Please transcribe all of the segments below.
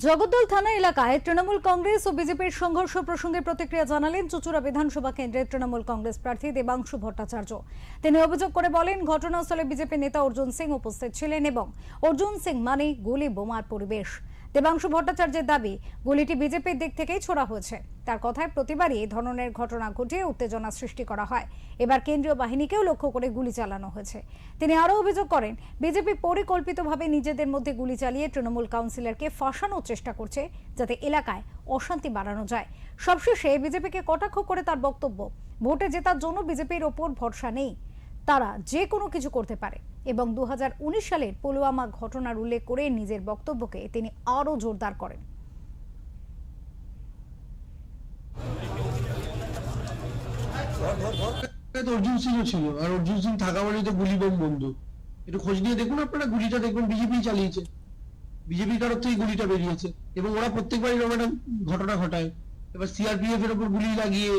জগদ্দল থানা এলাকায় তৃণমূল কংগ্রেস ও বিজেপির সংঘর্ষ প্রসঙ্গে প্রতিক্রিয়া জানালেন চুঁচুড়া বিধানসভা কেন্দ্রের তৃণমূল কংগ্রেস প্রার্থী দেবাংশু ভট্টাচার্য। তিনি অভিযোগ করে বলেন, ঘটনাস্থলে বিজেপি নেতা অর্জুন সিং উপস্থিত ছিলেন এবং অর্জুন সিং মানে গুলি বোমার পরিবেশ। দেবাংশু ভট্টাচার্যের দাবি, গুলিটি বিজেপির দিক থেকেই ছোড়া হয়েছে। তার কথায় প্রতিবারই এই ধরনের ঘটনা ঘটিয়ে উত্তেজনা সৃষ্টি করা হয়। এবার কেন্দ্রীয় বাহিনীকেও লক্ষ্য করে গুলি চালানো হয়েছে। তিনি আরও অভিযোগ করেন, বিজেপি পরিকল্পিতভাবে নিজেদের মধ্যে গুলি চালিয়ে তৃণমূল কাউন্সিলরকে ফাঁসানোর চেষ্টা করছে, যাতে এলাকায় অশান্তি বাড়ানো যায়। সবশেষে বিজেপিকে কটাক্ষ করে তার বক্তব্য, ভোটে জেতার জন্য বিজেপির ওপর ভরসা নেই, তারা যে কোনো কিছু করতে পারে এবং 2019 সালের পুলওয়ামা ঘটনার উল্লেখ করে নিজের বক্তব্যকে তিনি আরও জোরদার করেন। অর্জুন সিংও ছিল, আর অর্জুন সিং থাকা মানে তো গুলি বোম বন্ধু। একটু খোঁজ নিয়ে দেখুন আপনারা, গুলিটা দেখবেন বিজেপি চালিয়েছে, বিজেপির কারোর থেকে গুলিটা বেরিয়েছে এবং ওরা প্রত্যেকবারই এরকম একটা ঘটনা ঘটায়। এবার সিআরপিএফ এর উপর গুলি লাগিয়ে,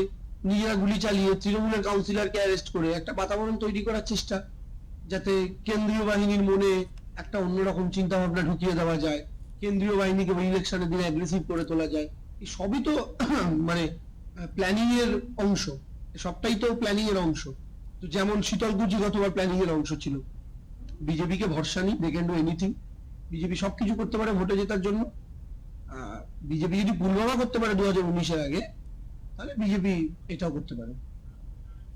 নিজেরা গুলি চালিয়ে, তৃণমূলের কাউন্সিলরকে অ্যারেস্ট করে একটা বাতাবরণ তৈরি করার চেষ্টা, যাতে কেন্দ্রীয় বাহিনীর মনে একটা অন্যরকম চিন্তা ভাবনা ঢুকিয়ে দেওয়া যায়, কেন্দ্রীয় বাহিনীকে ইলেকশনের দিনে অ্যাগ্রেসিভ করে তোলা যায়। এই সবই তো মানে প্ল্যানিং এর অংশ, সবটাই তো প্ল্যানিং এর অংশ। তো যেমন শীতলকুচি গতবার প্ল্যানিং এর অংশ ছিল। বিজেপিকে ভরসা নেই, they can do anything. BJP সবকিছু করতে পারে ভোটে জেতার জন্য। বিজেপি যদি পুলওয়ামা করতে পারে 2019-এর আগে, তাহলে বিজেপি এটাও করতে পারে।